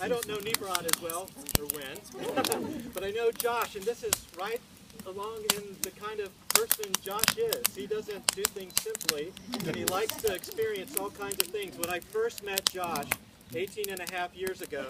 I don't know Nimrod as well, or when, but I know Josh, and this is right along in the kind of person Josh is. He doesn't do things simply, and he likes to experience all kinds of things. When I first met Josh 18 and a half years ago,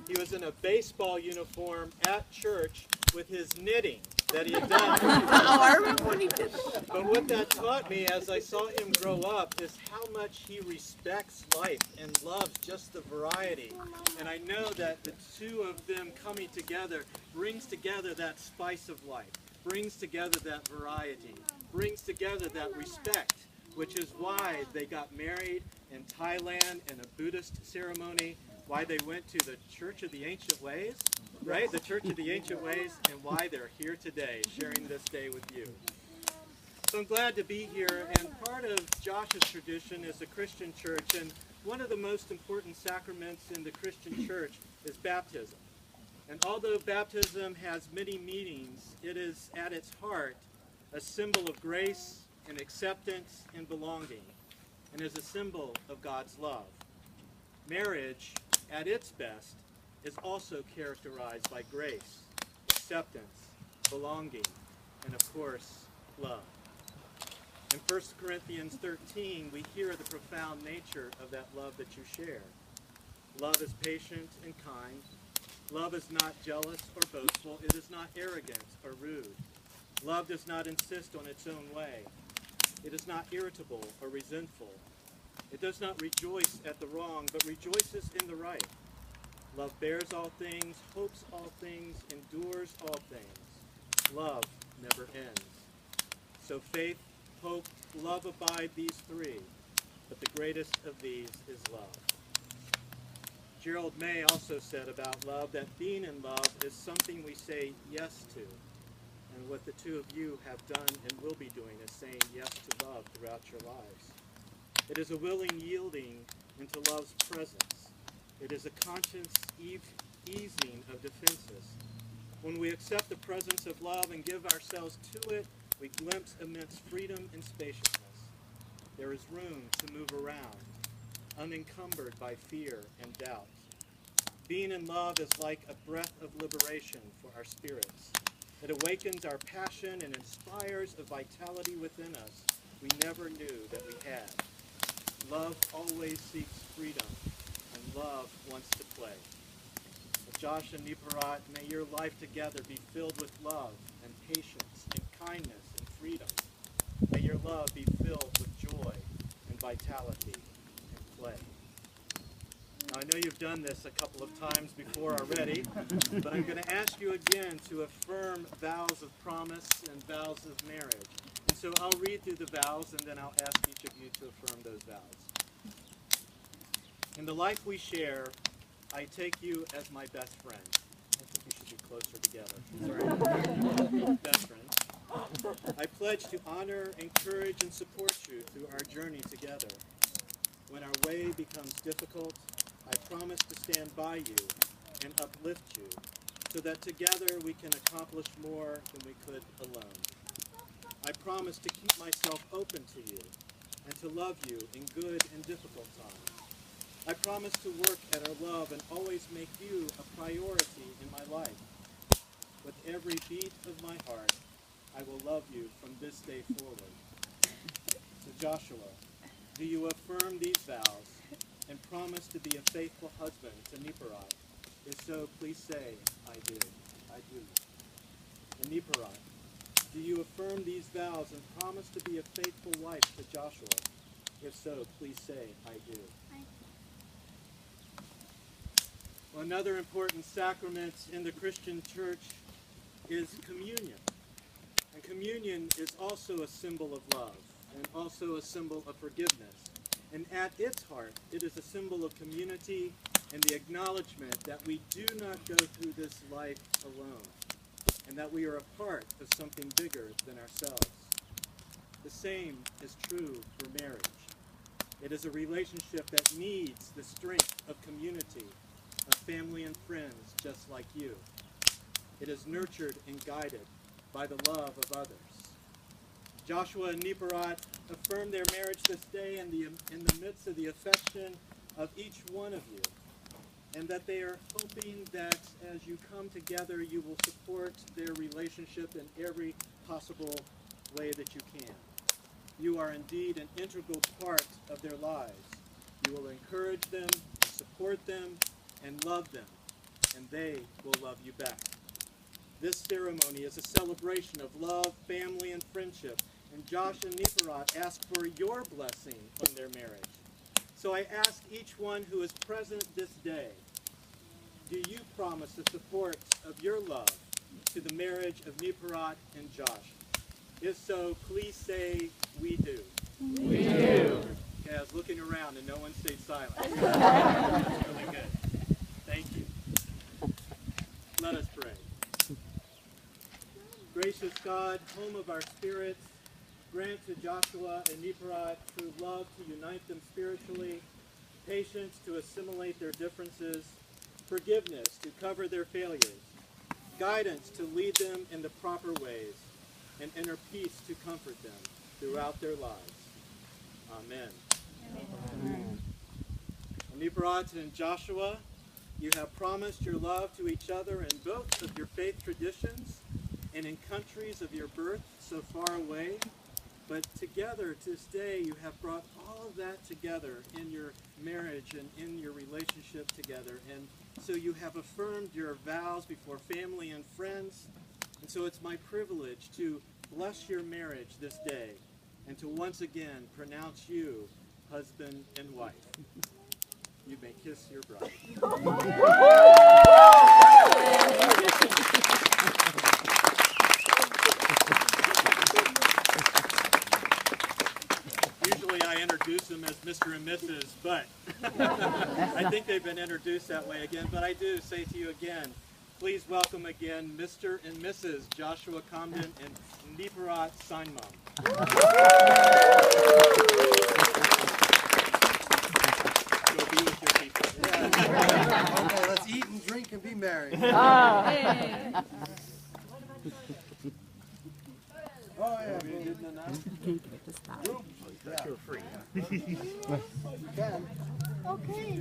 he was in a baseball uniform at church with his knitting that he had done. Oh, I remember when he did that. But what that taught me as I saw him grow up is how much he respects life and loves just the variety. And I know that the two of them coming together brings together that spice of life, brings together that variety, brings together that respect, which is why they got married in Thailand in a Buddhist ceremony, why they went to the Church of the Ancient Ways, right? The Church of the Ancient Ways, and why they're here today, sharing this day with you. So I'm glad to be here, and part of Josh's tradition is the Christian church, and one of the most important sacraments in the Christian church is baptism. And although baptism has many meanings, it is at its heart a symbol of grace and acceptance and belonging, and is a symbol of God's love. Marriage, at its best, is also characterized by grace, acceptance, belonging, and of course, love. In 1 Corinthians 13, we hear the profound nature of that love that you share. Love is patient and kind. Love is not jealous or boastful. It is not arrogant or rude. Love does not insist on its own way. It is not irritable or resentful. It does not rejoice at the wrong, but rejoices in the right. Love bears all things, hopes all things, endures all things. Love never ends. So faith, hope, love abide, these three, but the greatest of these is love. Gerald May also said about love that being in love is something we say yes to. And what the two of you have done and will be doing is saying yes to love throughout your lives. It is a willing yielding into love's presence. It is a conscious easing of defenses. When we accept the presence of love and give ourselves to it, we glimpse immense freedom and spaciousness. There is room to move around, unencumbered by fear and doubt. Being in love is like a breath of liberation for our spirits. It awakens our passion and inspires a vitality within us we never knew that we had. Love always seeks freedom, and love wants to play. Josh and Niparat, may your life together be filled with love and patience and kindness and freedom. May your love be filled with joy and vitality and play. Now, I know you've done this a couple of times before already, but I'm going to ask you again to affirm vows of promise and vows of marriage. And so I'll read through the vows, and then I'll ask each of you to affirm those vows. In the life we share, I take you as my best friend. I think you should be closer together. Sorry. Best friend. I pledge to honor, encourage, and support you through our journey together. When our way becomes difficult, I promise to stand by you and uplift you so that together we can accomplish more than we could alone. I promise to keep myself open to you and to love you in good and difficult times. I promise to work at our love and always make you a priority in my life. With every beat of my heart, I will love you from this day forward. So Joshua, do you affirm these vows and promise to be a faithful husband to Niparat? If so, please say, I do. I do. And Niparat, do you affirm these vows and promise to be a faithful wife to Joshua? If so, please say, I do. Well, another important sacrament in the Christian church is communion. And communion is also a symbol of love and also a symbol of forgiveness. And at its heart, it is a symbol of community and the acknowledgement that we do not go through this life alone and that we are a part of something bigger than ourselves. The same is true for marriage. It is a relationship that needs the strength of community, of family and friends just like you. It is nurtured and guided by the love of others. Joshua and Niparat affirm their marriage this day in the midst of the affection of each one of you. and that they are hoping that as you come together, you will support their relationship in every possible way that you can. You are indeed an integral part of their lives. You will encourage them, support them, and love them, and they will love you back. This ceremony is a celebration of love, family, and friendship, and Josh and Niparat ask for your blessing on their marriage. So I ask each one who is present this day, do you promise the support of your love to the marriage of Niparat and Josh? If so, please say, we do. We do. Okay, I was looking around and no one stayed silent. That's really good. Thank you. Let us pray. Gracious God, home of our spirits, grant to Joshua and Niparat true love to unite them spiritually, patience to assimilate their differences, forgiveness to cover their failures, guidance to lead them in the proper ways, and inner peace to comfort them throughout their lives. Amen. Amen. Niparat and Joshua, you have promised your love to each other in both of your faith traditions and in countries of your birth so far away. But together, to this day, you have brought all of that together in your marriage and in your relationship together. And so you have affirmed your vows before family and friends. And so it's my privilege to bless your marriage this day and to once again pronounce you husband and wife. You may kiss your bride. Usually I introduce them as Mr. and Mrs., but I think they've been introduced that way again. But I do say to you again, please welcome again Mr. and Mrs. Joshua Comden and Niparat Seinmom. Go be with your people. Yeah. Okay, let's eat and drink and be merry. Hey. Oh, yeah. You didn't announce? Yeah. You're free. You can. Okay.